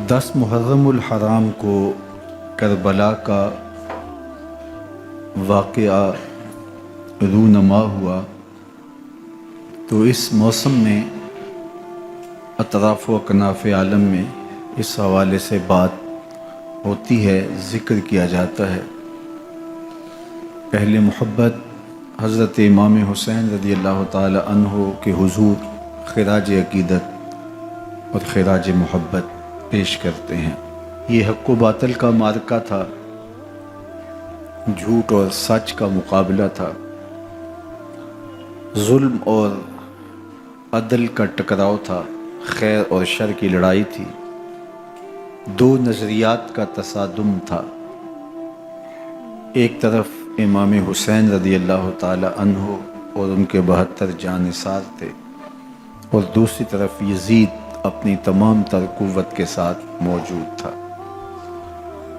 10 محرم الحرام کو کربلا کا واقعہ رونما ہوا تو اس موسم میں اطراف و اکناف عالم میں اس حوالے سے بات ہوتی ہے، ذکر کیا جاتا ہے۔ اہل محبت حضرت امام حسین رضی اللہ تعالی عنہ کے حضور خراج عقیدت اور خراج محبت پیش کرتے ہیں۔ یہ حق و باطل کا معرکہ تھا، جھوٹ اور سچ کا مقابلہ تھا، ظلم اور عدل کا ٹکراؤ تھا، خیر اور شر کی لڑائی تھی، دو نظریات کا تصادم تھا۔ ایک طرف امام حسین رضی اللہ تعالی عنہ اور ان کے 72 جانثار تھے، اور دوسری طرف یزید اپنی تمام تر قوت کے ساتھ موجود تھا۔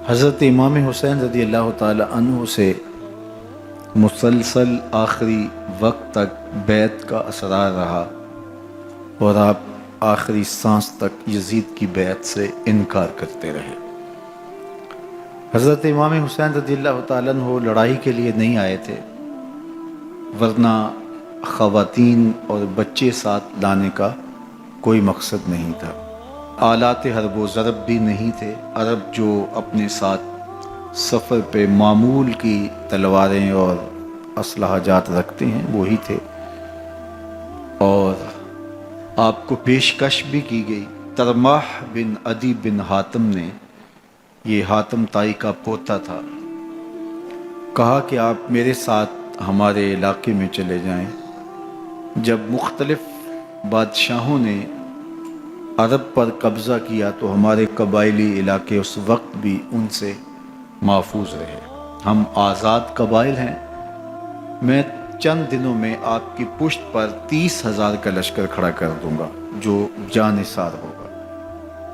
حضرت امام حسین رضی اللہ تعالی عنہ سے مسلسل آخری وقت تک بیعت کا اثرار رہا، اور آپ آخری سانس تک یزید کی بیعت سے انکار کرتے رہے۔ حضرت امام حسین رضی اللہ تعالیٰ عنہ لڑائی کے لیے نہیں آئے تھے، ورنہ خواتین اور بچے ساتھ لانے کا کوئی مقصد نہیں تھا۔ آلات حرب و ضرب بھی نہیں تھے۔ عرب جو اپنے ساتھ سفر پہ معمول کی تلواریں اور اسلحہ جات رکھتے ہیں وہی تھے، اور آپ کو پیشکش بھی کی گئی۔ ترماح بن عدی بن حاتم نے، یہ حاتم تائی کا پوتا تھا، کہا کہ آپ میرے ساتھ ہمارے علاقے میں چلے جائیں۔ جب مختلف بادشاہوں نے عرب پر قبضہ کیا تو ہمارے قبائلی علاقے اس وقت بھی ان سے محفوظ رہے۔ ہم آزاد قبائل ہیں۔ میں چند دنوں میں آپ کی پشت پر 30,000 کا لشکر کھڑا کر دوں گا جو جانثار ہوگا۔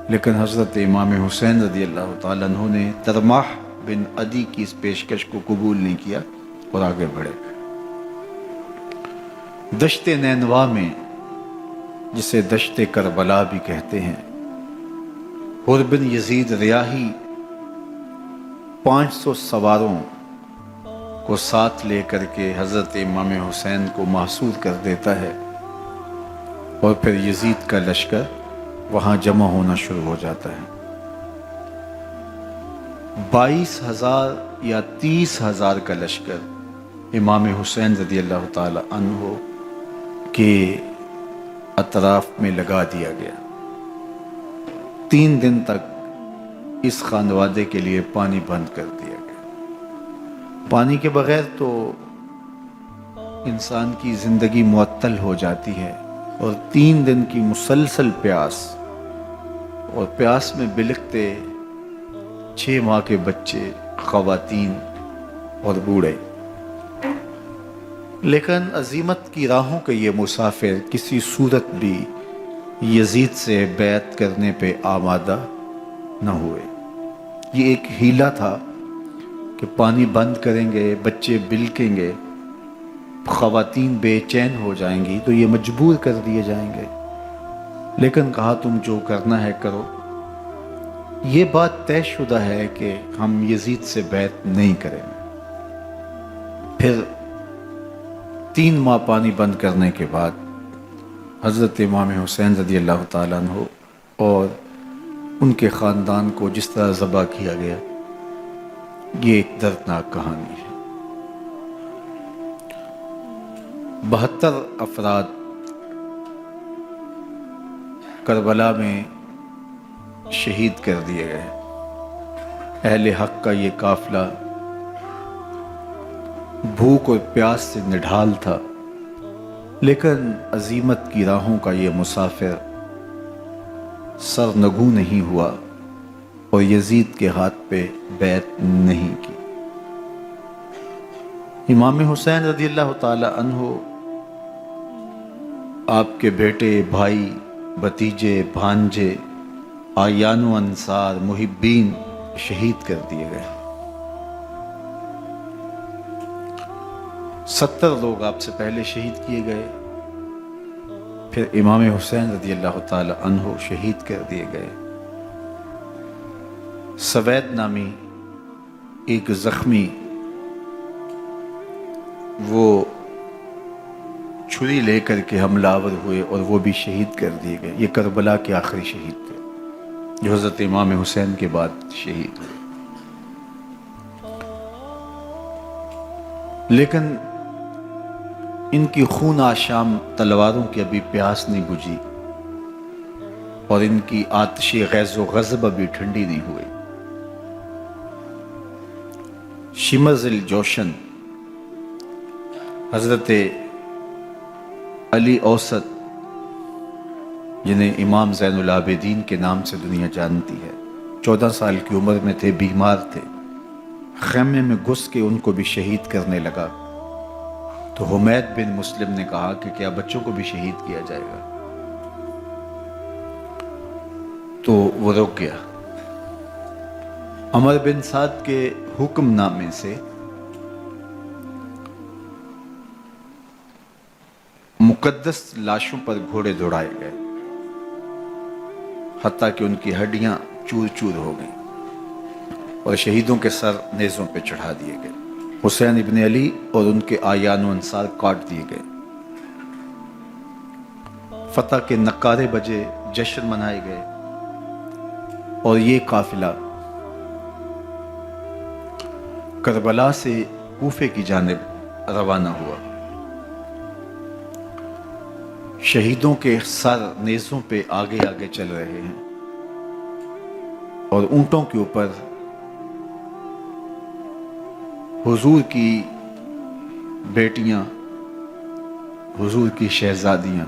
لیکن حضرت امام حسین رضی اللہ تعالیٰ عنہ نے ترماح بن عدی کی اس پیشکش کو قبول نہیں کیا اور آگے بڑھے۔ دشت نینوا میں، جسے دشت کربلا بھی کہتے ہیں، حر بن یزید ریاحی 500 سواروں کو ساتھ لے کر کے حضرت امام حسین کو محصور کر دیتا ہے، اور پھر یزید کا لشکر وہاں جمع ہونا شروع ہو جاتا ہے۔ 22,000 یا 30,000 کا لشکر امام حسین رضی اللہ تعالی عنہ کے اطراف میں لگا دیا گیا۔ 3 دن تک اس خانوادے کے لیے پانی بند کر دیا گیا۔ پانی کے بغیر تو انسان کی زندگی معطل ہو جاتی ہے، اور 3 دن کی مسلسل پیاس، اور پیاس میں بلکتے 6 ماہ کے بچے، خواتین اور بوڑھے۔ لیکن عزیمت کی راہوں کے یہ مسافر کسی صورت بھی یزید سے بیعت کرنے پہ آمادہ نہ ہوئے۔ یہ ایک ہیلا تھا کہ پانی بند کریں گے، بچے بلکیں گے، خواتین بے چین ہو جائیں گی تو یہ مجبور کر دیے جائیں گے۔ لیکن کہا تم جو کرنا ہے کرو۔ یہ بات طے شدہ ہے کہ ہم یزید سے بیعت نہیں کریں گے۔ پھر 3 ماہ پانی بند کرنے کے بعد حضرت امام حسین رضی اللہ تعالیٰ عنہ اور ان کے خاندان کو جس طرح ذبح کیا گیا، یہ ایک دردناک کہانی ہے۔ 72 افراد کربلا میں شہید کر دیے گئے۔ اہل حق کا یہ قافلہ بھوک اور پیاس سے نڈھال تھا، لیکن عزیمت کی راہوں کا یہ مسافر سرنگوں نہیں ہوا اور یزید کے ہاتھ پہ بیعت نہیں کی۔ امام حسین رضی اللہ تعالی عنہ آپ کے بیٹے، بھائی، بھتیجے، بھانجے، اعیان و انصار، محبین شہید کر دیے گئے۔ 70 لوگ آپ سے پہلے شہید کیے گئے، پھر امام حسین رضی اللہ تعالی عنہ شہید کر دیے گئے۔ سوید نامی ایک زخمی وہ چھری لے کر کے حملہ آور ہوئے اور وہ بھی شہید کر دیے گئے. یہ کربلا کے آخری شہید تھے جو حضرت امام حسین کے بعد شہید ہوئے. لیکن ان کی خون آشام تلواروں کی ابھی پیاس نہیں بجھی اور ان کی آتش غیظ و غضب ابھی ٹھنڈی نہیں ہوئی. شمز الجوشن حضرت علی اوسط جنہیں امام زین العابدین کے نام سے دنیا جانتی ہے، 14 سال کی عمر میں تھے، بیمار تھے. خیمے میں گھس کے ان کو بھی شہید کرنے لگا تو حمید بن مسلم نے کہا کہ کیا بچوں کو بھی شہید کیا جائے گا؟ تو وہ رک گیا. عمر بن سعد کے حکم نامے سے مقدس لاشوں پر گھوڑے دوڑائے گئے حتیٰ کہ ان کی ہڈیاں چور چور ہو گئیں اور شہیدوں کے سر نیزوں پہ چڑھا دیے گئے. حسین ابن علی اور ان کے آیان و انصار کاٹ دیے گئے. فتح کے نقارے بجے، جشن منائے گئے اور یہ قافلہ کربلا سے کوفے کی جانب روانہ ہوا. شہیدوں کے سر نیزوں پہ آگے آگے چل رہے ہیں اور اونٹوں کے اوپر حضور کی بیٹیاں، حضور کی شہزادیاں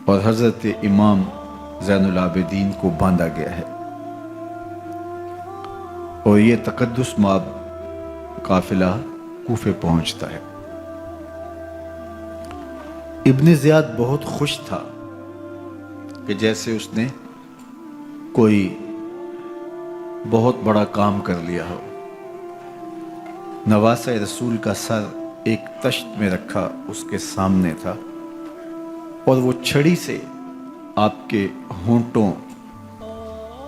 اور حضرت امام زین العابدین کو باندھا گیا ہے. اور یہ تقدس مآب قافلہ کوفے پہنچتا ہے. ابن زیاد بہت خوش تھا کہ جیسے اس نے کوئی بہت بڑا کام کر لیا ہو. نواسہ رسول کا سر ایک تشت میں رکھا اس کے سامنے تھا اور وہ چھڑی سے آپ کے ہونٹوں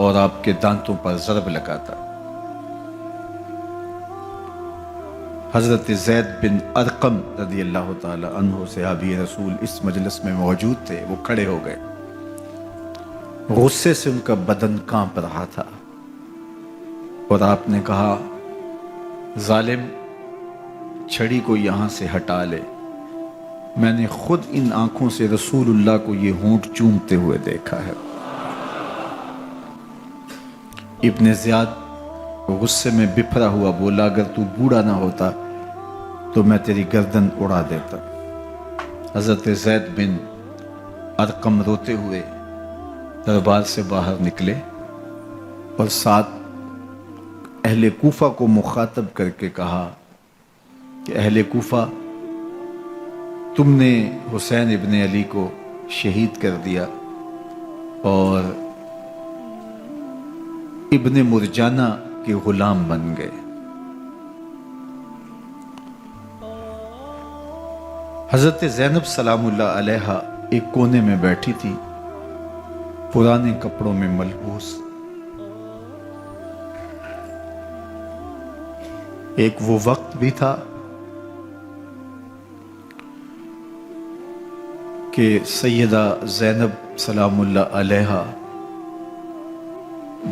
اور آپ کے دانتوں پر ضرب لگاتا. حضرت زید بن ارقم رضی اللہ تعالی عنہ صحابی رسول اس مجلس میں موجود تھے. وہ کھڑے ہو گئے. غصے سے ان کا بدن کانپ رہا تھا اور آپ نے کہا، ظالم، چھڑی کو یہاں سے ہٹا لے. میں نے خود ان آنکھوں سے رسول اللہ کو یہ ہونٹ چومتے ہوئے دیکھا ہے. ابن زیاد غصے میں بپھرا ہوا بولا، اگر تو بوڑھا نہ ہوتا تو میں تیری گردن اڑا دیتا. حضرت زید بن ارقم روتے ہوئے دربار سے باہر نکلے اور ساتھ اہل کوفہ کو مخاطب کر کے کہا کہ اہل کوفہ، تم نے حسین ابن علی کو شہید کر دیا اور ابن مرجانہ کے غلام بن گئے. حضرت زینب سلام اللہ علیہا ایک کونے میں بیٹھی تھی، پرانے کپڑوں میں ملبوس. ایک وہ وقت بھی تھا کہ سیدہ زینب سلام اللہ علیہا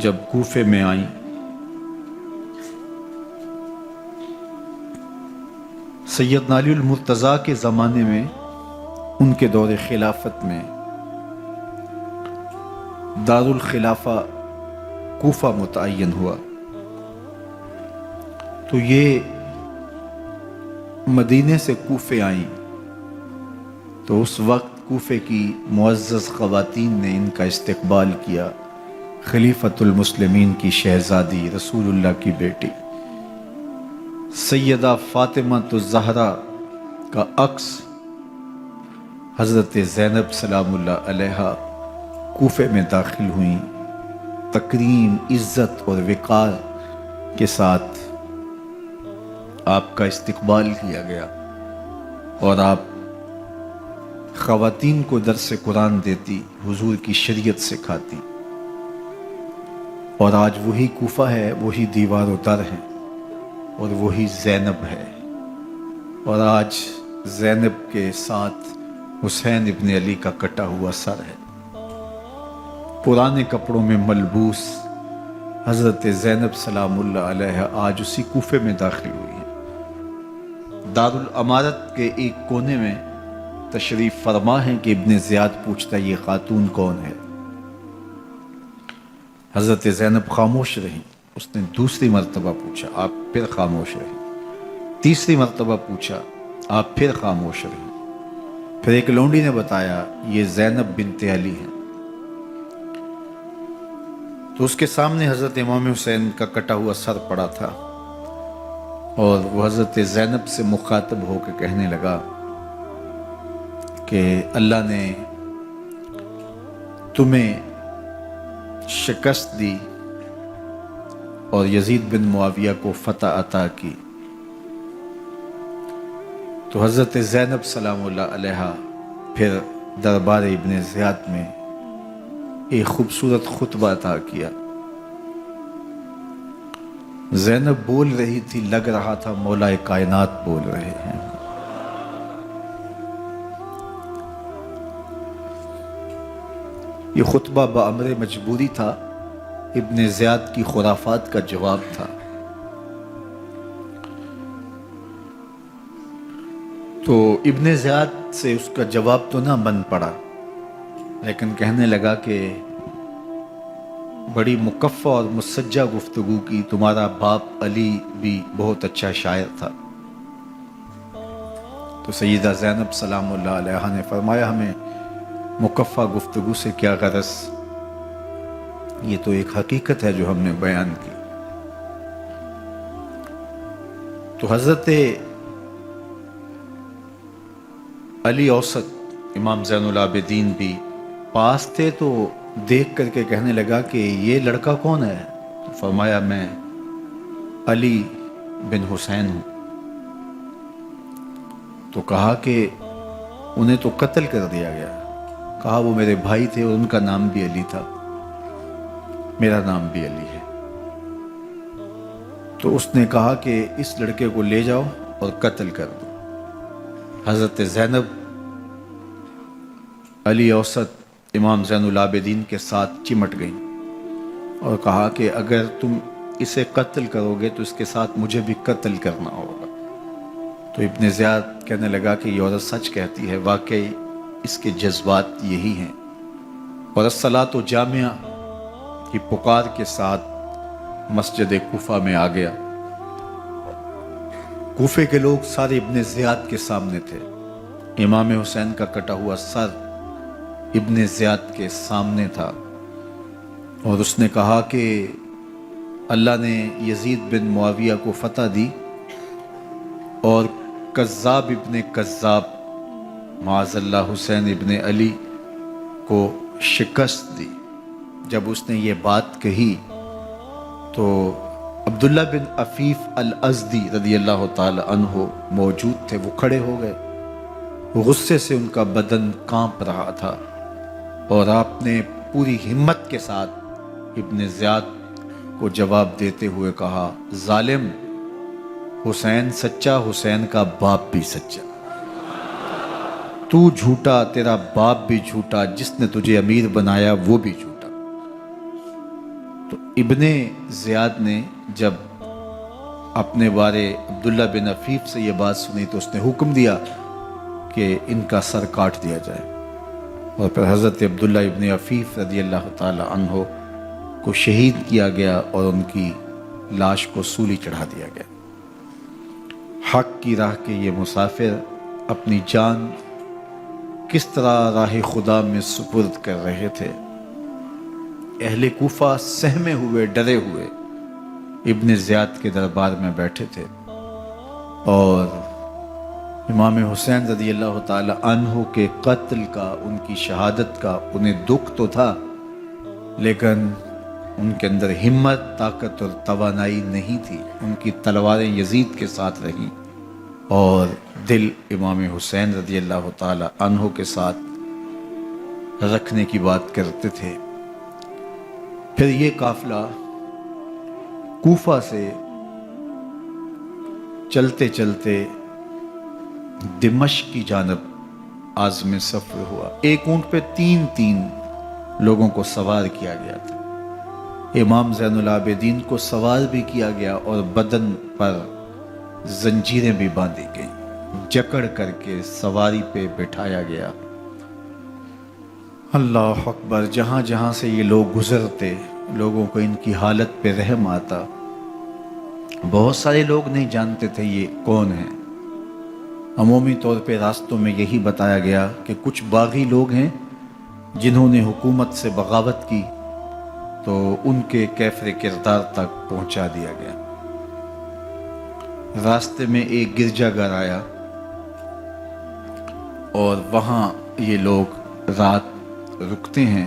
جب کوفے میں آئیں سیدنا علی المرتضیٰ کے زمانے میں، ان کے دور خلافت میں دار الخلافہ کوفہ متعین ہوا. تو یہ مدینے سے کوفے آئیں تو اس وقت کوفے کی معزز خواتین نے ان کا استقبال کیا. خلیفۃ المسلمین کی شہزادی، رسول اللہ کی بیٹی سیدہ فاطمہ الزہرا کا عکس حضرت زینب سلام اللہ علیہا کوفے میں داخل ہوئیں. تکریم، عزت اور وقار کے ساتھ آپ کا استقبال کیا گیا اور آپ خواتین کو درس قرآن دیتی، حضور کی شریعت سکھاتی. اور آج وہی کوفہ ہے، وہی دیوار و در ہے، اور وہی زینب ہے، اور آج زینب کے ساتھ حسین ابن علی کا کٹا ہوا سر ہے۔ پرانے کپڑوں میں ملبوس حضرت زینب سلام اللہ علیہ آج اسی کوفے میں داخل ہوئی ہے۔ دارالامارت کے ایک کونے میں تشریف فرما ہے کہ ابن زیاد پوچھتا ہے یہ خاتون کون ہے؟ حضرت زینب خاموش رہی۔ اس نے دوسری مرتبہ پوچھا، آپ پھر خاموش رہی۔ تیسری مرتبہ پوچھا، آپ پھر خاموش رہی۔ پھر ایک لونڈی نے بتایا یہ زینب بنت علی ہے۔ تو اس کے سامنے حضرت امام حسین کا کٹا ہوا سر پڑا تھا، اور وہ حضرت زینب سے مخاطب ہو کے کہنے لگا کہ اللہ نے تمہیں شکست دی اور یزید بن معاویہ کو فتح عطا کی۔ تو حضرت زینب سلام اللہ علیہ پھر دربار ابن زیاد میں ایک خوبصورت خطبہ عطا کیا۔ زینب بول رہی تھی، لگ رہا تھا مولا کائنات بول رہے ہیں۔ یہ خطبہ بامر مجبوری تھا، ابن زیاد کی خرافات کا جواب تھا۔ تو ابن زیاد سے اس کا جواب تو نہ بن پڑا، لیکن کہنے لگا کہ بڑی مکفہ اور مسجع گفتگو کی، تمہارا باپ علی بھی بہت اچھا شاعر تھا۔ تو سیدہ زینب سلام اللہ علیہ نے فرمایا ہمیں مکفہ گفتگو سے کیا غرض، یہ تو ایک حقیقت ہے جو ہم نے بیان کی۔ تو حضرت علی اوسط امام زین العابدین بھی پاس تھے، تو دیکھ کر کے کہنے لگا کہ یہ لڑکا کون ہے؟ تو فرمایا میں علی بن حسین ہوں۔ تو کہا کہ انہیں تو قتل کر دیا گیا۔ کہا وہ میرے بھائی تھے اور ان کا نام بھی علی تھا، میرا نام بھی علی ہے۔ تو اس نے کہا کہ اس لڑکے کو لے جاؤ اور قتل کر دو۔ حضرت زینب علی اوسط امام زین العابدین کے ساتھ چمٹ گئیں اور کہا کہ اگر تم اسے قتل کرو گے تو اس کے ساتھ مجھے بھی قتل کرنا ہوگا۔ تو ابن زیاد کہنے لگا کہ یہ عورت سچ کہتی ہے، واقعی اس کے جذبات یہی ہیں۔ اور الصلاۃ جامعہ کی پکار کے ساتھ مسجد کوفہ میں آ گیا۔ کوفے کے لوگ سارے ابن زیاد کے سامنے تھے۔ امام حسین کا کٹا ہوا سر ابن زیاد کے سامنے تھا، اور اس نے کہا کہ اللہ نے یزید بن معاویہ کو فتح دی اور کذاب ابن کذاب معاذ اللہ حسین ابن علی کو شکست دی۔ جب اس نے یہ بات کہی تو عبداللہ بن عفیف الازدی رضی اللہ تعالی عنہ موجود تھے، وہ کھڑے ہو گئے۔ غصے سے ان کا بدن کانپ رہا تھا، اور آپ نے پوری ہمت کے ساتھ ابن زیاد کو جواب دیتے ہوئے کہا، ظالم، حسین سچا، حسین کا باپ بھی سچا، تو جھوٹا، تیرا باپ بھی جھوٹا، جس نے تجھے امیر بنایا وہ بھی جھوٹا۔ تو ابن زیاد نے جب اپنے بارے عبداللہ بن عفیف سے یہ بات سنی تو اس نے حکم دیا کہ ان کا سر کاٹ دیا جائے، اور پھر حضرت عبداللہ ابن عفیف رضی اللہ تعالی عنہ کو شہید کیا گیا اور ان کی لاش کو سولی چڑھا دیا گیا۔ حق کی راہ کے یہ مسافر اپنی جان کس طرح راہ خدا میں سپرد کر رہے تھے۔ اہل کوفہ سہمے ہوئے، ڈرے ہوئے ابن زیاد کے دربار میں بیٹھے تھے، اور امام حسین رضی اللہ تعالی عنہ کے قتل کا، ان کی شہادت کا انہیں دکھ تو تھا، لیکن ان کے اندر ہمت، طاقت اور توانائی نہیں تھی۔ ان کی تلواریں یزید کے ساتھ رہیں اور دل امام حسین رضی اللہ تعالی عنہ کے ساتھ رکھنے کی بات کرتے تھے۔ پھر یہ قافلہ کوفہ سے چلتے چلتے دمشق کی جانب عازم سفر ہوا۔ ایک اونٹ پہ تین لوگوں کو سوار کیا گیا تھا۔ امام زین العابدین کو سوار بھی کیا گیا اور بدن پر زنجیریں بھی باندھی گئیں، جکڑ کر کے سواری پہ بٹھایا گیا۔ اللہ اکبر! جہاں جہاں سے یہ لوگ گزرتے، لوگوں کو ان کی حالت پہ رحم آتا۔ بہت سارے لوگ نہیں جانتے تھے یہ کون ہیں۔ عمومی طور پہ راستوں میں یہی بتایا گیا کہ کچھ باغی لوگ ہیں جنہوں نے حکومت سے بغاوت کی، تو ان کے کیفر کردار تک پہنچا دیا گیا۔ راستے میں ایک گرجا گھر آیا اور وہاں یہ لوگ رات رکتے ہیں۔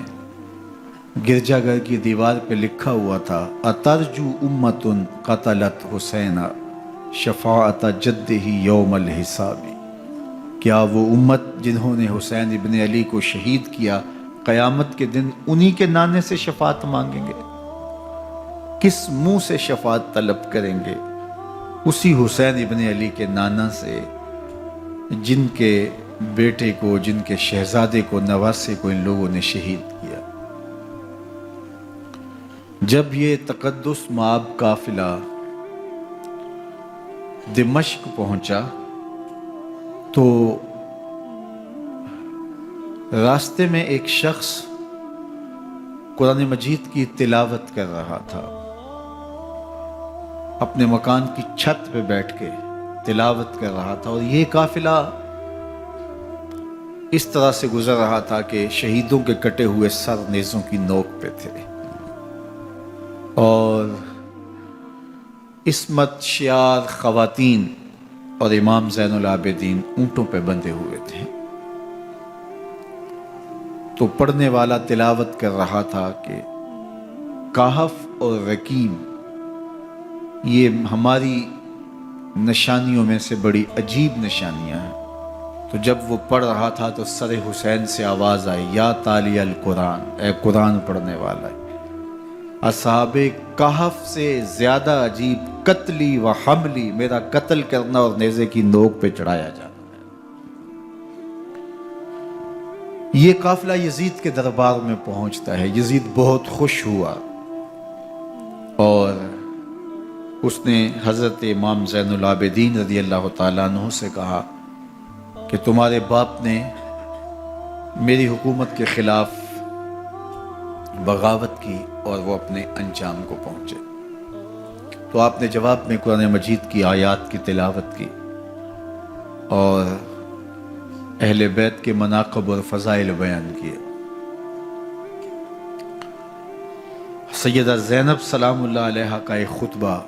گرجا گھر کی دیوار پہ لکھا ہوا تھا: اترجو امت قتلت حسینا شفاعت جدہ یوم الحساب۔ کیا وہ امت جنہوں نے حسین ابن علی کو شہید کیا قیامت کے دن انہی کے نانے سے شفاعت مانگیں گے؟ کس منہ سے شفاعت طلب کریں گے؟ اسی حسین ابن علی کے نانا سے، جن کے بیٹے کو، جن کے شہزادے کو، نواسے کو ان لوگوں نے شہید کیا۔ جب یہ تقدس مآب قافلہ دمشق پہنچا تو راستے میں ایک شخص قرآن مجید کی تلاوت کر رہا تھا۔ اپنے مکان کی چھت پہ بیٹھ کے تلاوت کر رہا تھا، اور یہ قافلہ اس طرح سے گزر رہا تھا کہ شہیدوں کے کٹے ہوئے سر نیزوں کی نوک پہ تھے، اور عصمت شیار خواتین اور امام زین العابدین اونٹوں پہ بندھے ہوئے تھے۔ تو پڑھنے والا تلاوت کر رہا تھا کہ کہف اور رقیم یہ ہماری نشانیوں میں سے بڑی عجیب نشانیاں ہیں۔ تو جب وہ پڑھ رہا تھا تو سر حسین سے آواز آئی: یا تالی القرآن، اے قرآن پڑھنے والا، اصحاب کہف سے زیادہ عجیب قتلی و حملی، میرا قتل کرنا اور نیزے کی نوک پہ چڑھایا جانا۔ یہ قافلہ یزید کے دربار میں پہنچتا ہے۔ یزید بہت خوش ہوا اور اس نے حضرت امام زین العابدین رضی اللہ تعالیٰ عنہ سے کہا کہ تمہارے باپ نے میری حکومت کے خلاف بغاوت کی اور وہ اپنے انجام کو پہنچے۔ تو آپ نے جواب میں قرآن مجید کی آیات کی تلاوت کی اور اہل بیت کے مناقب اور فضائل بیان کیے۔ سیدہ زینب سلام اللہ علیہا کا ایک خطبہ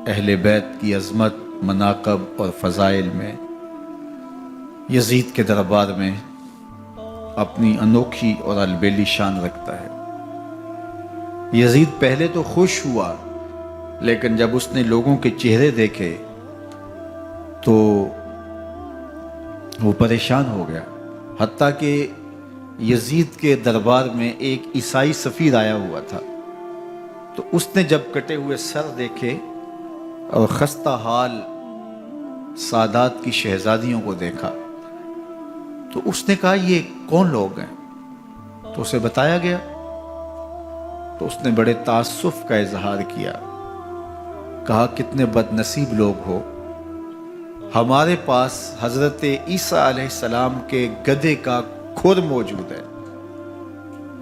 اہل بیت کی عظمت، مناقب اور فضائل میں یزید کے دربار میں اپنی انوکھی اور البیلی شان رکھتا ہے۔ یزید پہلے تو خوش ہوا، لیکن جب اس نے لوگوں کے چہرے دیکھے تو وہ پریشان ہو گیا۔ حتیٰ کہ یزید کے دربار میں ایک عیسائی سفیر آیا ہوا تھا، تو اس نے جب کٹے ہوئے سر دیکھے اور خستہ حال سادات کی شہزادیوں کو دیکھا تو اس نے کہا یہ کون لوگ ہیں؟ تو اسے بتایا گیا، تو اس نے بڑے تعصف کا اظہار کیا، کہا کتنے بد نصیب لوگ ہو، ہمارے پاس حضرت عیسیٰ علیہ السلام کے گدھے کا کھر موجود ہے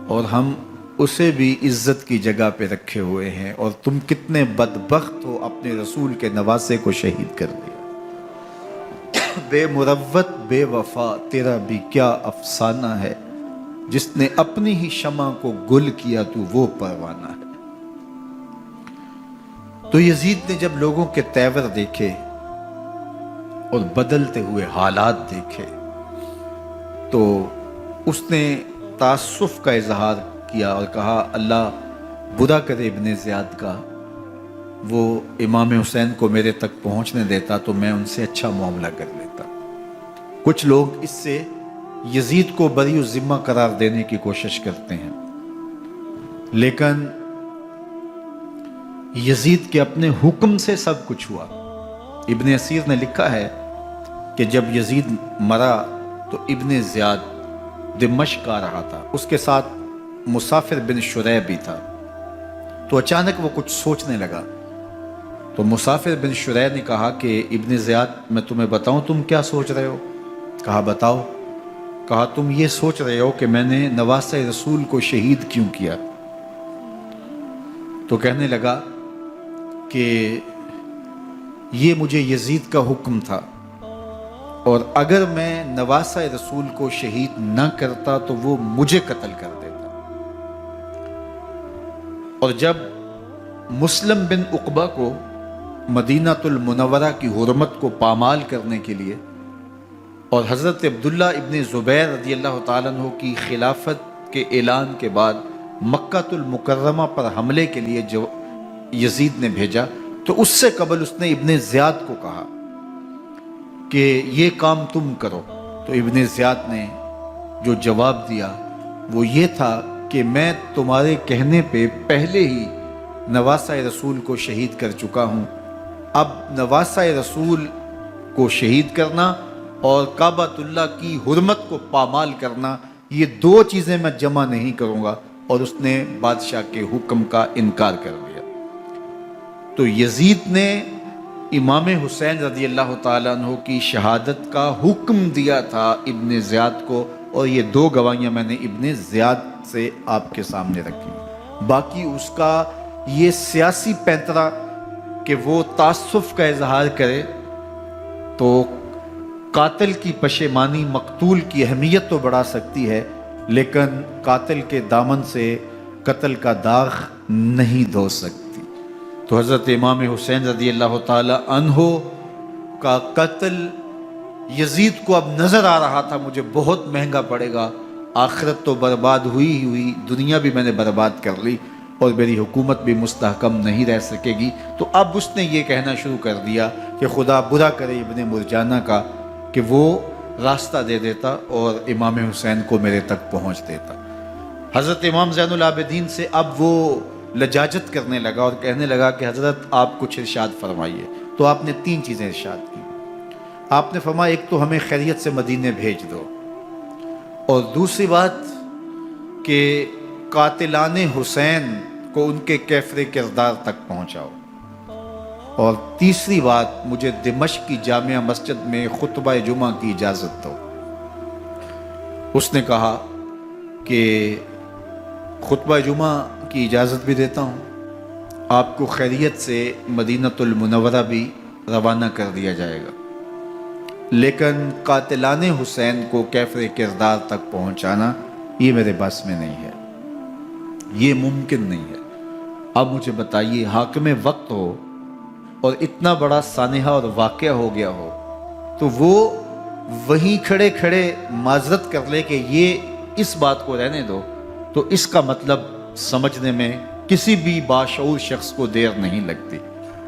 اور ہم اسے بھی عزت کی جگہ پہ رکھے ہوئے ہیں، اور تم کتنے بدبخت ہو، اپنے رسول کے نواسے کو شہید کر دیا۔ بے مروت بے وفا تیرا بھی کیا افسانہ ہے، جس نے اپنی ہی شمع کو گل کیا تو وہ پروانہ ہے۔ تو یزید نے جب لوگوں کے تیور دیکھے اور بدلتے ہوئے حالات دیکھے تو اس نے تعصف کا اظہار کیا اور کہا اللہ برا کرے ابن زیاد کا، وہ امام حسین کو میرے تک پہنچنے دیتا تو میں ان سے اچھا معاملہ کر لیتا۔ کچھ لوگ اس سے یزید کو بری الذمہ قرار دینے کی کوشش کرتے ہیں، لیکن یزید کے اپنے حکم سے سب کچھ ہوا۔ ابن اسیر نے لکھا ہے کہ جب یزید مرا تو ابن زیاد دمشق آ رہا تھا، اس کے ساتھ مسافر بن شریح بھی تھا، تو اچانک وہ کچھ سوچنے لگا۔ تو مسافر بن شریح نے کہا کہ ابن زیاد میں تمہیں بتاؤں تم کیا سوچ رہے ہو؟ کہا بتاؤ۔ کہا تم یہ سوچ رہے ہو کہ میں نے نواسہ رسول کو شہید کیوں کیا؟ تو کہنے لگا کہ یہ مجھے یزید کا حکم تھا، اور اگر میں نواسہ رسول کو شہید نہ کرتا تو وہ مجھے قتل کر دیتا۔ اور جب مسلم بن عقبہ کو مدینہ المنورہ کی حرمت کو پامال کرنے کے لیے اور حضرت عبداللہ ابن زبیر رضی اللہ تعالیٰ عنہ کی خلافت کے اعلان کے بعد مکہ المکرمہ پر حملے کے لیے جو یزید نے بھیجا، تو اس سے قبل اس نے ابن زیاد کو کہا کہ یہ کام تم کرو۔ تو ابن زیاد نے جو جواب دیا وہ یہ تھا کہ میں تمہارے کہنے پہ پہلے ہی نواسہ رسول کو شہید کر چکا ہوں، اب نواسہ رسول کو شہید کرنا اور کعبۃ اللہ کی حرمت کو پامال کرنا، یہ دو چیزیں میں جمع نہیں کروں گا۔ اور اس نے بادشاہ کے حکم کا انکار کر دیا۔ تو یزید نے امام حسین رضی اللہ تعالیٰ عنہ کی شہادت کا حکم دیا تھا ابن زیاد کو، اور یہ دو گواہیاں میں نے ابن زیاد سے آپ کے سامنے رکھی۔ باقی اس کا یہ سیاسی پینترا کہ وہ تعصب کا اظہار کرے، تو قاتل کی پشیمانی مقتول کی اہمیت تو بڑھا سکتی ہے، لیکن قاتل کے دامن سے قتل کا داغ نہیں دھو سکتی۔ تو حضرت امام حسین رضی اللہ تعالی عنہ کا قتل یزید کو اب نظر آ رہا تھا مجھے بہت مہنگا پڑے گا، آخرت تو برباد ہوئی ہی ہوئی، دنیا بھی میں نے برباد کر لی، اور میری حکومت بھی مستحکم نہیں رہ سکے گی۔ تو اب اس نے یہ کہنا شروع کر دیا کہ خدا برا کرے ابن مرجانہ کا کہ وہ راستہ دے دیتا اور امام حسین کو میرے تک پہنچ دیتا۔ حضرت امام زین العابدین سے اب وہ لجاجت کرنے لگا اور کہنے لگا کہ حضرت آپ کچھ ارشاد فرمائیے۔ تو آپ نے تین چیزیں ارشاد کی۔ آپ نے فرمایا ایک تو ہمیں خیریت سے مدینے بھیج دو، اور دوسری بات کہ قاتلان حسین کو ان کے کیفر کردار تک پہنچاؤ، اور تیسری بات مجھے دمشق کی جامعہ مسجد میں خطبہ جمعہ کی اجازت دو۔ اس نے کہا کہ خطبہ جمعہ کی اجازت بھی دیتا ہوں، آپ کو خیریت سے مدینہ المنورہ بھی روانہ کر دیا جائے گا، لیکن قاتلان حسین کو کیفر کردار تک پہنچانا یہ میرے بس میں نہیں ہے، یہ ممکن نہیں ہے۔ اب مجھے بتائیے، حاکم وقت ہو اور اتنا بڑا سانحہ اور واقعہ ہو گیا ہو، تو وہ وہیں کھڑے کھڑے معذرت کر لے کہ یہ اس بات کو رہنے دو، تو اس کا مطلب سمجھنے میں کسی بھی باشعور شخص کو دیر نہیں لگتی۔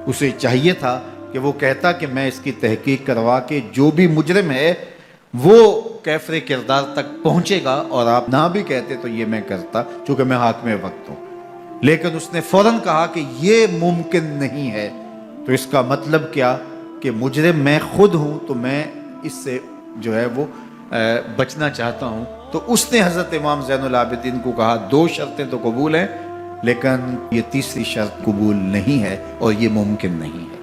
اسے چاہیے تھا کہ وہ کہتا کہ میں اس کی تحقیق کروا کے جو بھی مجرم ہے وہ کیفر کردار تک پہنچے گا، اور آپ نہ بھی کہتے تو یہ میں کرتا چونکہ میں حاکم وقت ہوں۔ لیکن اس نے فوراً کہا کہ یہ ممکن نہیں ہے، تو اس کا مطلب کیا کہ مجرم میں خود ہوں، تو میں اس سے جو ہے وہ بچنا چاہتا ہوں۔ تو اس نے حضرت امام زین العابدین کو کہا دو شرطیں تو قبول ہیں، لیکن یہ تیسری شرط قبول نہیں ہے اور یہ ممکن نہیں ہے۔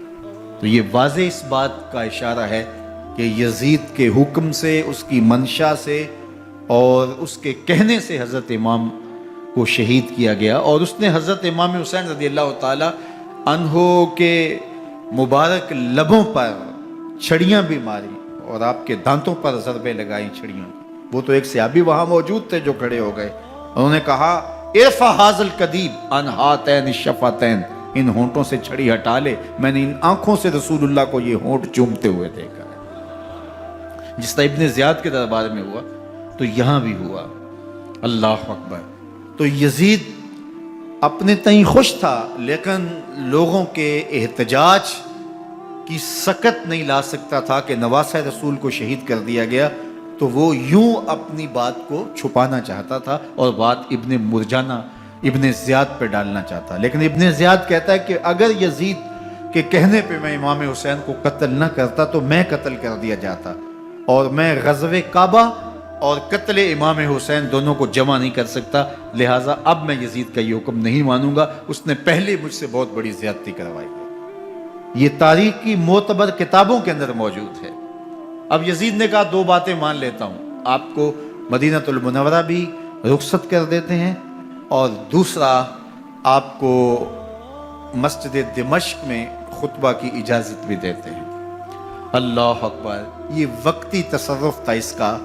تو یہ واضح اس بات کا اشارہ ہے کہ یزید کے حکم سے، اس کی منشا سے اور اس کے کہنے سے حضرت امام کو شہید کیا گیا، اور اس نے حضرت امام حسین رضی اللہ تعالی عنہ کے مبارک لبوں پر چھڑیاں بھی ماری اور آپ کے دانتوں پر ضربیں لگائیں چھڑیوں کی۔ وہ تو ایک صحابی وہاں موجود تھے جو کھڑے ہو گئے، انہوں نے کہا ارفع ھذا القدیب عن ھاتین الشفتین، ان ہونٹوں سے چھڑی ہٹا لے، میں نے ان آنکھوں سے رسول اللہ کو یہ ہونٹ چومتے ہوئے دیکھا ہے۔ جس طرح ابن زیاد کے دربار میں ہوا تو یہاں بھی ہوا۔ اللہ اکبر۔ تو یزید اپنے تئیں خوش تھا، لیکن لوگوں کے احتجاج کی سکت نہیں لا سکتا تھا کہ نواسہ رسول کو شہید کر دیا گیا، تو وہ یوں اپنی بات کو چھپانا چاہتا تھا، اور بات ابن مرجانہ ابن زیاد پہ ڈالنا چاہتا، لیکن ابن زیاد کہتا ہے کہ اگر یزید کے کہنے پہ میں امام حسین کو قتل نہ کرتا تو میں قتل کر دیا جاتا، اور میں غزوہ کعبہ اور قتل امام حسین دونوں کو جمع نہیں کر سکتا، لہٰذا اب میں یزید کا یہ حکم نہیں مانوں گا، اس نے پہلے مجھ سے بہت بڑی زیادتی کروائی ہے۔ یہ تاریخ کی معتبر کتابوں کے اندر موجود ہے۔ اب یزید نے کہا دو باتیں مان لیتا ہوں، آپ کو مدینہ المنورہ بھی رخصت کر دیتے ہیں، اور دوسرا آپ کو مسجد دمشق میں خطبہ کی اجازت بھی دیتے ہیں۔ اللہ اکبر، یہ وقتی تصرف تھا اس کا،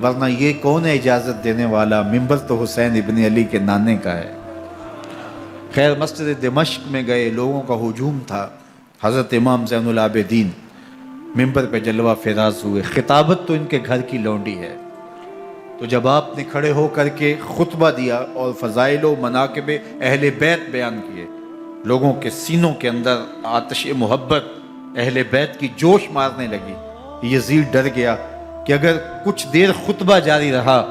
ورنہ یہ کون ہے اجازت دینے والا؟ منبر تو حسین ابن علی کے نانے کا ہے۔ خیر، مسجد دمشق میں گئے، لوگوں کا ہجوم تھا، حضرت امام زین العابدین منبر پہ جلوہ فراز ہوئے۔ خطابت تو ان کے گھر کی لونڈی ہے، تو جب آپ نے کھڑے ہو کر کے خطبہ دیا اور فضائل و مناقب اہل بیت بیان کیے، لوگوں کے سینوں کے اندر آتش محبت اہل بیت کی جوش مارنے لگی۔ یزید ڈر گیا کہ اگر کچھ دیر خطبہ جاری رہا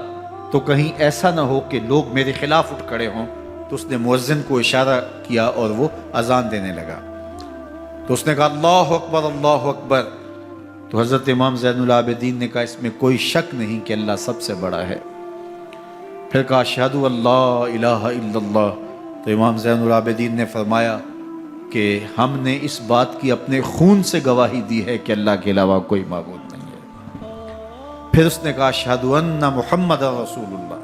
تو کہیں ایسا نہ ہو کہ لوگ میرے خلاف اٹھ کھڑے ہوں، تو اس نے مؤذن کو اشارہ کیا اور وہ اذان دینے لگا۔ تو اس نے کہا اللہ اکبر اللہ اکبر، تو حضرت امام زین العابدین نے کہا اس میں کوئی شک نہیں کہ اللہ سب سے بڑا ہے۔ پھر کہا اشہد ان لا الہ الا اللہ، تو امام زین العابدین نے فرمایا کہ ہم نے اس بات کی اپنے خون سے گواہی دی ہے کہ اللہ کے علاوہ کوئی معبود نہیں ہے۔ پھر اس نے کہا اشہد ان محمد رسول اللہ،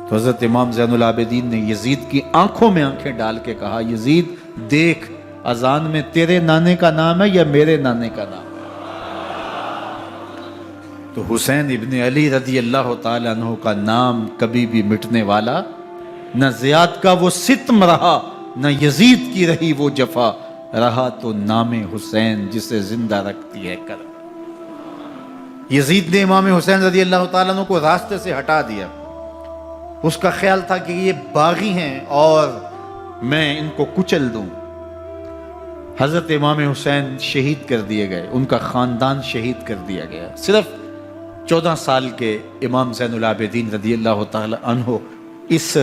تو حضرت امام زین العابدین نے یزید کی آنکھوں میں آنکھیں ڈال کے کہا یزید دیکھ، اذان میں تیرے نانے کا نام ہے یا میرے نانے کا نام ہے؟ تو حسین ابن علی رضی اللہ تعالیٰ عنہ کا نام کبھی بھی مٹنے والا نہ زیاد کا وہ ستم رہا، نہ یزید کی رہی وہ جفا، رہا تو نام حسین جسے زندہ رکھتی ہے کرم۔ یزید نے امام حسین رضی اللہ تعالیٰ عنہ کو راستے سے ہٹا دیا۔ اس کا خیال تھا کہ یہ باغی ہیں اور میں ان کو کچل دوں۔ حضرت امام حسین شہید کر دیے گئے، ان کا خاندان شہید کر دیا گیا۔ صرف 14 سال کے امام زین العابدین رضی اللہ تعالی عنہ اس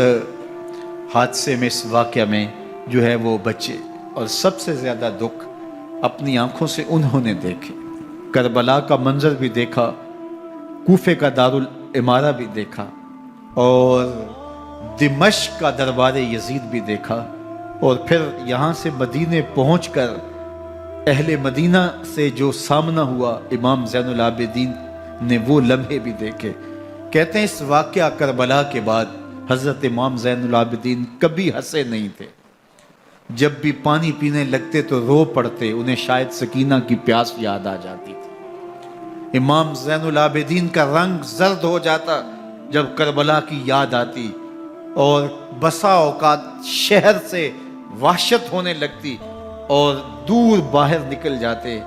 حادثے میں، اس واقعہ میں جو ہے وہ بچے، اور سب سے زیادہ دکھ اپنی آنکھوں سے انہوں نے دیکھے۔ کربلا کا منظر بھی دیکھا، کوفے کا دارالعمارہ بھی دیکھا، اور دمشق کا دربار یزید بھی دیکھا، اور پھر یہاں سے مدینے پہنچ کر اہل مدینہ سے جو سامنا ہوا امام زین العابدین نے وہ لمحے بھی دیکھے۔ کہتے ہیں اس واقعہ کربلا کے بعد حضرت امام زین العابدین کبھی ہنسے نہیں تھے۔ جب بھی پانی پینے لگتے تو رو پڑتے، انہیں شاید سکینہ کی پیاس یاد آ جاتی تھی۔ امام زین العابدین کا رنگ زرد ہو جاتا جب کربلا کی یاد آتی، اور بسا اوقات شہر سے وحشت ہونے لگتی اور دور باہر نکل جاتے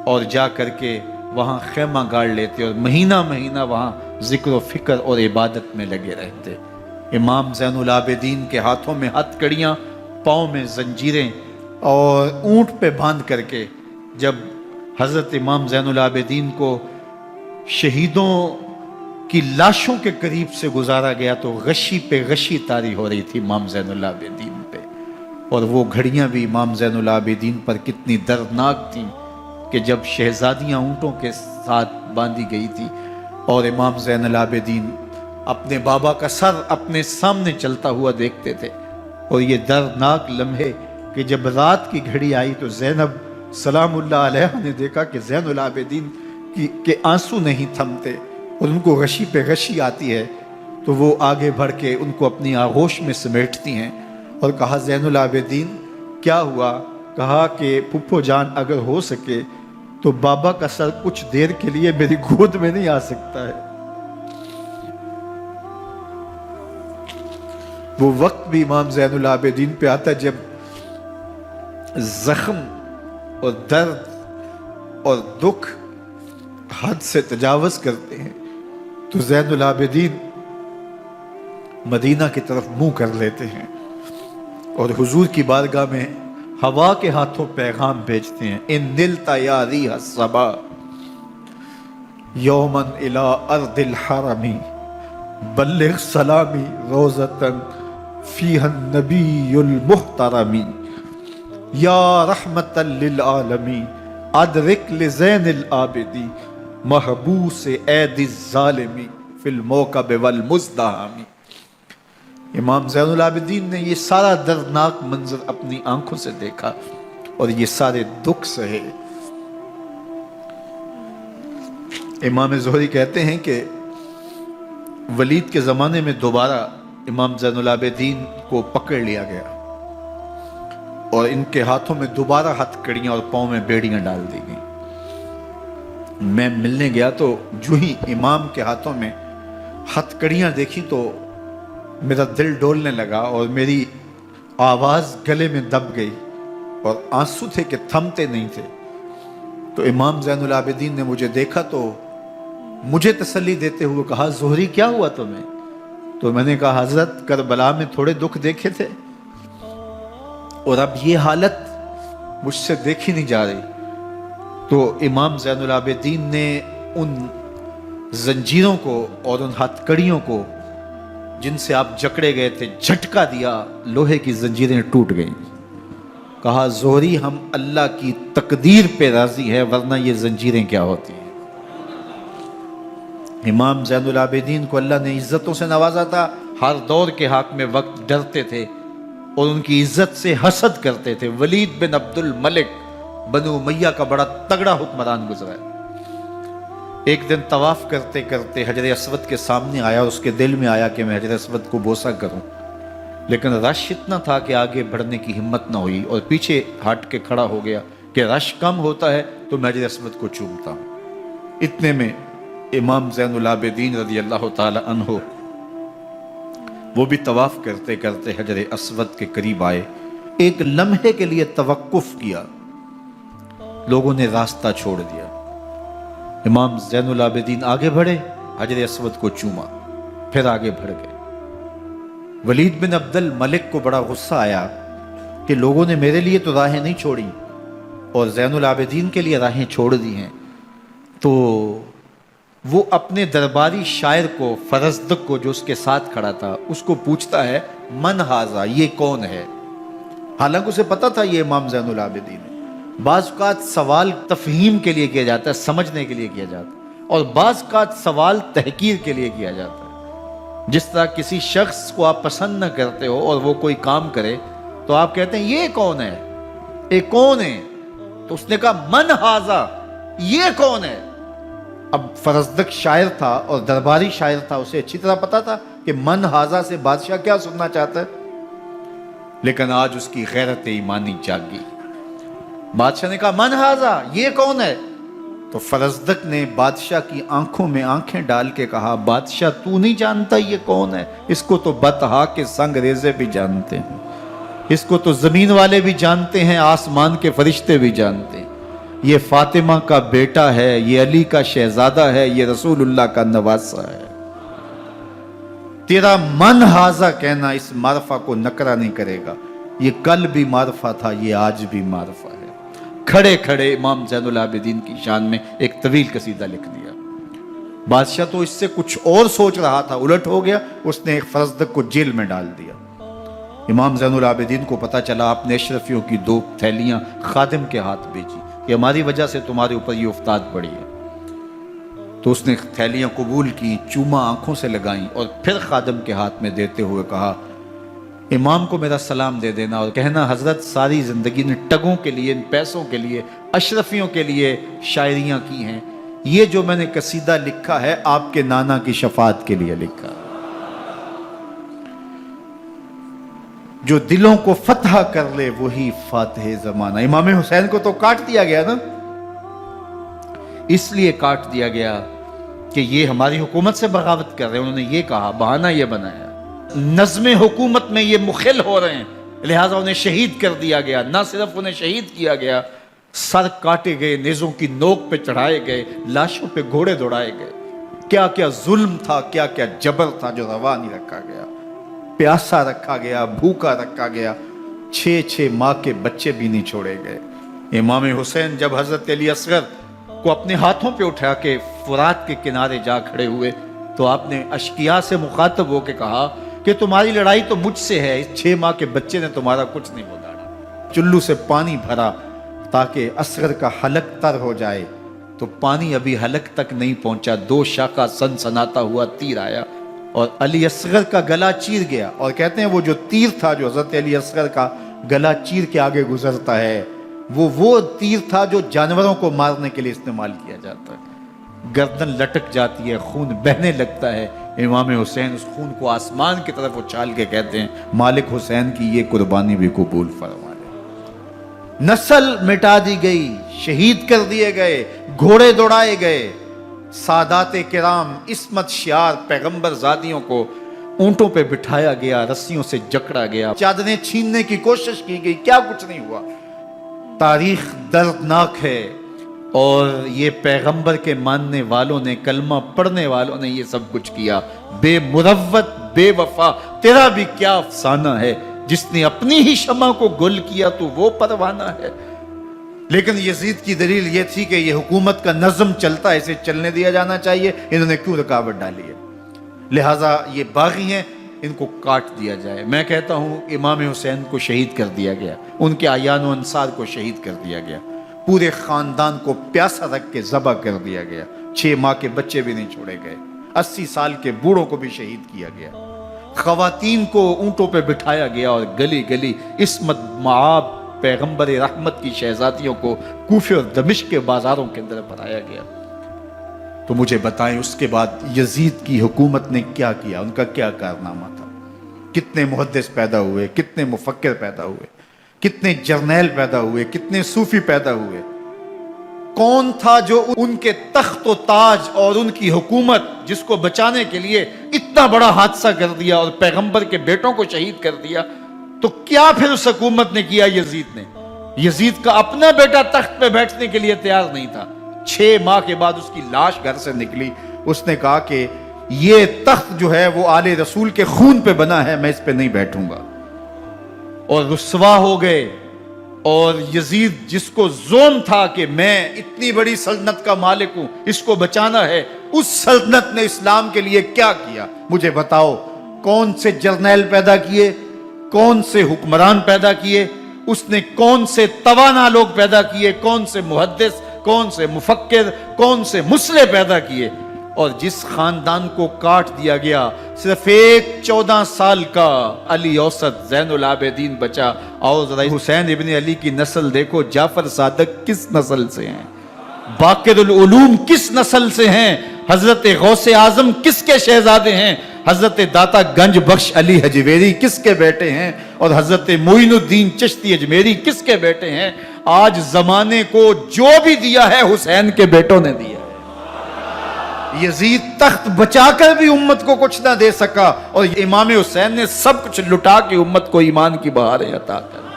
اور جا کر کے وہاں خیمہ گاڑ لیتے اور مہینہ مہینہ وہاں ذکر و فکر اور عبادت میں لگے رہتے۔ امام زین العابدین کے ہاتھوں میں ہتھ کڑیاں، پاؤں میں زنجیریں، اور اونٹ پہ باندھ کر کے جب حضرت امام زین العابدین کو شہیدوں کی لاشوں کے قریب سے گزارا گیا تو غشی پہ غشی طاری ہو رہی تھی امام زین العابدین پہ، اور وہ گھڑیاں بھی امام زین العابدین پر کتنی دردناک تھیں کہ جب شہزادیاں اونٹوں کے ساتھ باندھی گئی تھی اور امام زین العابدین اپنے بابا کا سر اپنے سامنے چلتا ہوا دیکھتے تھے، اور یہ دردناک لمحے کہ جب رات کی گھڑی آئی تو زینب سلام اللہ علیہ نے دیکھا کہ زین العابدین کے آنسو نہیں تھمتے اور ان کو غشی پہ غشی آتی ہے، تو وہ آگے بڑھ کے ان کو اپنی آغوش میں سمیٹتی ہیں اور کہا زین العابدین کیا ہوا؟ کہا کہ پھپھو جان اگر ہو سکے تو بابا کا سر کچھ دیر کے لیے میری گود میں نہیں آ سکتا ہے۔ وہ وقت بھی امام زین العابدین پہ آتا جب زخم اور درد اور دکھ حد سے تجاوز کرتے ہیں تو زین العابدین مدینہ کی طرف منہ کر لیتے ہیں اور حضور کی بارگاہ میں ہوا کے ہاتھوں پیغام بھیجتے ہیں، ان نلتا یا ریح الصبا یوما الی ارض الحرم بلغ سلامی روزتن فیہا النبی المحترمی یا رحمتا للعالمین ادرک لزین العابدی محبوس عید الظالمی فی الموکب والمزدحمی۔ امام زین العابدین نے یہ سارا دردناک منظر اپنی آنکھوں سے دیکھا اور یہ سارے دکھ سہے۔ امام زہری کہتے ہیں کہ ولید کے زمانے میں دوبارہ امام زین العابدین کو پکڑ لیا گیا اور ان کے ہاتھوں میں دوبارہ ہتھ کڑیاں اور پاؤں میں بیڑیاں ڈال دی گئیں۔ میں ملنے گیا تو جو ہی امام کے ہاتھوں میں ہتھ کڑیاں دیکھی تو میرا دل ڈولنے لگا اور میری آواز گلے میں دب گئی اور آنسو تھے کہ تھمتے نہیں تھے۔ تو امام زین العابدین نے مجھے دیکھا تو مجھے تسلی دیتے ہوئے کہا زہری کیا ہوا تمہیں؟ تو میں نے کہا حضرت کربلا میں تھوڑے دکھ دیکھے تھے اور اب یہ حالت مجھ سے دیکھی نہیں جا رہی۔ تو امام زین العابدین نے ان زنجیروں کو اور ان ہتھ کڑیوں کو جن سے آپ جکڑے گئے تھے جھٹکا دیا، لوہے کی زنجیریں ٹوٹ گئیں۔ کہا زہری ہم اللہ کی تقدیر پہ راضی ہے ورنہ یہ زنجیریں کیا ہوتی ہیں۔ امام زین العابدین کو اللہ نے عزتوں سے نوازا تھا، ہر دور کے حاکم وقت ڈرتے تھے اور ان کی عزت سے حسد کرتے تھے۔ ولید بن عبد الملک بنو امیہ کا بڑا تگڑا حکمران گزرا ہے۔ ایک دن طواف کرتے کرتے حجر اسود کے سامنے آیا اور اس کے دل میں آیا کہ میں حجر اسود کو بوسہ کروں، لیکن رش اتنا تھا کہ آگے بڑھنے کی ہمت نہ ہوئی اور پیچھے ہٹ کے کھڑا ہو گیا کہ رش کم ہوتا ہے تو میں حجر اسود کو چومتا ہوں۔ اتنے میں امام زین العابدین رضی اللہ تعالی عنہ وہ بھی طواف کرتے کرتے حجر اسود کے قریب آئے، ایک لمحے کے لیے توقف کیا، لوگوں نے راستہ چھوڑ دیا۔ امام زین العابدین آگے بڑھے، حجر اسود کو چوما، پھر آگے بڑھ گئے۔ ولید بن عبد الملک کو بڑا غصہ آیا کہ لوگوں نے میرے لیے تو راہیں نہیں چھوڑی اور زین العابدین کے لیے راہیں چھوڑ دی ہیں۔ تو وہ اپنے درباری شاعر کو، فرزدق کو جو اس کے ساتھ کھڑا تھا، اس کو پوچھتا ہے من ہاذا، یہ کون ہے؟ حالانکہ اسے پتا تھا یہ امام زین العابدین ہے۔ بعض اوقات سوال تفہیم کے لیے کیا جاتا ہے، سمجھنے کے لیے کیا جاتا ہے، اور بعض اوقات سوال تحقیر کے لیے کیا جاتا ہے۔ جس طرح کسی شخص کو آپ پسند نہ کرتے ہو اور وہ کوئی کام کرے تو آپ کہتے ہیں یہ کون ہے، یہ کون ہے؟ تو اس نے کہا من ہاذا، یہ کون ہے؟ اب فرزدق شاعر تھا اور درباری شاعر تھا، اسے اچھی طرح پتا تھا کہ من ہاذا سے بادشاہ کیا سننا چاہتا ہے، لیکن آج اس کی غیرت ایمانی جاگ گئی۔ بادشاہ نے کہا من ہاذا، یہ کون ہے؟ تو فرزدق نے بادشاہ کی آنکھوں میں آنکھیں ڈال کے کہا بادشاہ تو نہیں جانتا یہ کون ہے؟ اس کو تو بطحا کے سنگ ریزے بھی جانتے ہیں، اس کو تو زمین والے بھی جانتے ہیں، آسمان کے فرشتے بھی جانتے ہیں۔ یہ فاطمہ کا بیٹا ہے، یہ علی کا شہزادہ ہے، یہ رسول اللہ کا نواسہ ہے۔ تیرا من ہاذا کہنا اس معرفہ کو نکرا نہیں کرے گا، یہ کل بھی معرفہ تھا، یہ آج بھی معرفہ ہے۔ کھڑے کھڑے امام زین العابدین کی شان میں ایک طویل قصیدہ لکھ دیا۔ بادشاہ تو اس سے کچھ اور سوچ رہا تھا، الٹ ہو گیا، اس نے ایک فرزدق کو جیل میں ڈال دیا۔ امام زین العابدین کو پتا چلا، آپ نے اشرفیوں کی 2 تھیلیاں خادم کے ہاتھ بھیجی کہ ہماری وجہ سے تمہارے اوپر یہ افتاد پڑی ہے۔ تو اس نے تھیلیاں قبول کی، چوما آنکھوں سے لگائیں اور پھر خادم کے ہاتھ میں دیتے ہوئے کہا امام کو میرا سلام دے دینا اور کہنا حضرت ساری زندگی نے ٹگوں کے لیے، ان پیسوں کے لیے، اشرفیوں کے لیے شاعریاں کی ہیں، یہ جو میں نے قصیدہ لکھا ہے آپ کے نانا کی شفاعت کے لیے لکھا، جو دلوں کو فتح کر لے وہی فاتح زمانہ۔ امام حسین کو تو کاٹ دیا گیا نا، اس لیے کاٹ دیا گیا کہ یہ ہماری حکومت سے بغاوت کر رہے ہیں، انہوں نے یہ کہا، بہانہ یہ بنایا، نظم حکومت میں یہ مخل ہو رہے ہیں، لہٰذا انہیں شہید کر دیا گیا۔ نہ صرف انہیں شہید کیا گیا، سر کاٹے گئے، نیزوں کی نوک پہ چڑھائے گئے، لاشوں پہ گھوڑے دوڑائے گئے۔ کیا کیا ظلم تھا، کیا کیا جبر تھا جو روا نہیں رکھا گیا، پیاسا رکھا گیا، بھوکا رکھا گیا، 6 ماہ کے بچے بھی نہیں چھوڑے گئے۔ امام حسین جب حضرت علی اصغر کو اپنے ہاتھوں پہ اٹھا کے فرات کے کنارے جا کھڑے ہوئے تو آپ نے اشقیاء سے مخاطب ہو کے کہا کہ کہ تمہاری لڑائی تو مجھ سے ہے، اس 6 ماہ کے بچے نے تمہارا کچھ نہیں بگاڑا۔ چلو سے پانی بھرا تاکہ اصغر کا حلق تر ہو جائے، تو پانی ابھی حلق تک نہیں پہنچا، 2 شاخہ سن سناتا ہوا تیر آیا اور علی اصغر کا گلا چیر گیا۔ اور کہتے ہیں وہ جو تیر تھا جو حضرت علی اصغر کا گلا چیر کے آگے گزرتا ہے، وہ تیر تھا جو جانوروں کو مارنے کے لیے استعمال کیا جاتا ہے۔ گردن لٹک جاتی ہے، خون بہنے لگتا ہے۔ امام حسین اس خون کو آسمان کی طرف اچھال کے کہتے ہیں مالک حسین کی یہ قربانی بھی قبول فرما لے۔ نسل مٹا دی گئی، شہید کر دیے گئے، گھوڑے دوڑائے گئے، سادات کرام عصمت شیار پیغمبر زادیوں کو اونٹوں پہ بٹھایا گیا، رسیوں سے جکڑا گیا، چادریں چھیننے کی کوشش کی گئی، کیا کچھ نہیں ہوا۔ تاریخ دردناک ہے، اور یہ پیغمبر کے ماننے والوں نے، کلمہ پڑھنے والوں نے یہ سب کچھ کیا۔ بے مروت، بے وفا، تیرا بھی کیا افسانہ ہے، جس نے اپنی ہی شمع کو گل کیا تو وہ پروانہ ہے۔ لیکن یزید کی دلیل یہ تھی کہ یہ حکومت کا نظم چلتا ہے، اسے چلنے دیا جانا چاہیے، انہوں نے کیوں رکاوٹ ڈالی ہے، لہٰذا یہ باغی ہیں، ان کو کاٹ دیا جائے۔ میں کہتا ہوں امام حسین کو شہید کر دیا گیا، ان کے اعیان و انصار کو شہید کر دیا گیا، پورے خاندان کو پیاسا رکھ کے ذبح کر دیا گیا، 6 ماہ کے بچے بھی نہیں چھوڑے گئے، 80 سال کے بوڑھوں کو بھی شہید کیا گیا، خواتین کو اونٹوں پہ بٹھایا گیا، اور گلی گلی عصمت معاب پیغمبر رحمت کی شہزادیوں کو کوفے اور دمشق کے بازاروں کے اندر بھرایا گیا۔ تو مجھے بتائیں اس کے بعد یزید کی حکومت نے کیا کیا، ان کا کیا کارنامہ تھا؟ کتنے محدث پیدا ہوئے، کتنے مفکر پیدا ہوئے، کتنے جرنیل پیدا ہوئے، کتنے صوفی پیدا ہوئے؟ کون تھا جو ان کے تخت و تاج اور ان کی حکومت جس کو بچانے کے لیے اتنا بڑا حادثہ کر دیا اور پیغمبر کے بیٹوں کو شہید کر دیا؟ تو کیا پھر اس حکومت نے کیا؟ یزید نے، یزید کا اپنا بیٹا تخت پہ بیٹھنے کے لیے تیار نہیں تھا۔ 6 ماہ کے بعد اس کی لاش گھر سے نکلی، اس نے کہا کہ یہ تخت جو ہے وہ آل رسول کے خون پہ بنا ہے، میں اس پہ نہیں بیٹھوں گا، اور رسوا ہو گئے۔ اور یزید جس کو زوم تھا کہ میں اتنی بڑی سلطنت کا مالک ہوں، اس کو بچانا ہے، اس سلطنت نے اسلام کے لیے کیا کیا؟ مجھے بتاؤ، کون سے جرنیل پیدا کیے، کون سے حکمران پیدا کیے، اس نے کون سے توانا لوگ پیدا کیے، کون سے محدث، کون سے مفکر، کون سے مسلح پیدا کیے؟ اور جس خاندان کو کاٹ دیا گیا، صرف ایک 14 سال کا علی اوسط زین العابدین بچا۔ اور ذرا حسین ابن علی کی نسل دیکھو، جعفر صادق کس نسل سے ہیں، باقر العلوم کس نسل سے ہیں، حضرت غوث اعظم کس کے شہزادے ہیں، حضرت داتا گنج بخش علی حجویری کس کے بیٹے ہیں، اور حضرت معین الدین چشتی اجمیری کس کے بیٹے ہیں؟ آج زمانے کو جو بھی دیا ہے حسین کے بیٹوں نے دیا۔ یزید تخت بچا کر بھی امت کو کچھ نہ دے سکا، اور امام حسین نے سب کچھ لٹا کے امت کو ایمان کی بہاریں عطا کر دی۔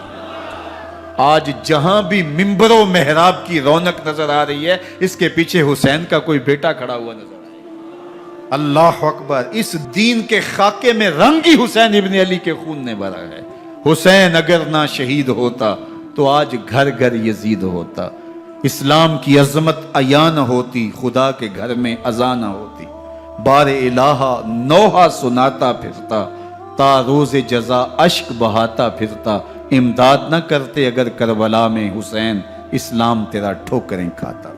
آج جہاں بھی منبر و محراب کی رونق نظر آ رہی ہے، اس کے پیچھے حسین کا کوئی بیٹا کھڑا ہوا نظر آ رہا ہے۔ اللہ اکبر! اس دین کے خاکے میں رنگ ہی حسین ابن علی کے خون نے بھرا ہے۔ حسین اگر نہ شہید ہوتا تو آج گھر گھر یزید ہوتا، اسلام کی عظمت عیاں نہ ہوتی، خدا کے گھر میں اذان نہ ہوتی، بار الہ نوحہ سناتا پھرتا، تا روز جزا اشک بہاتا پھرتا، امداد نہ کرتے اگر کربلا میں حسین، اسلام تیرا ٹھوکریں کھاتا۔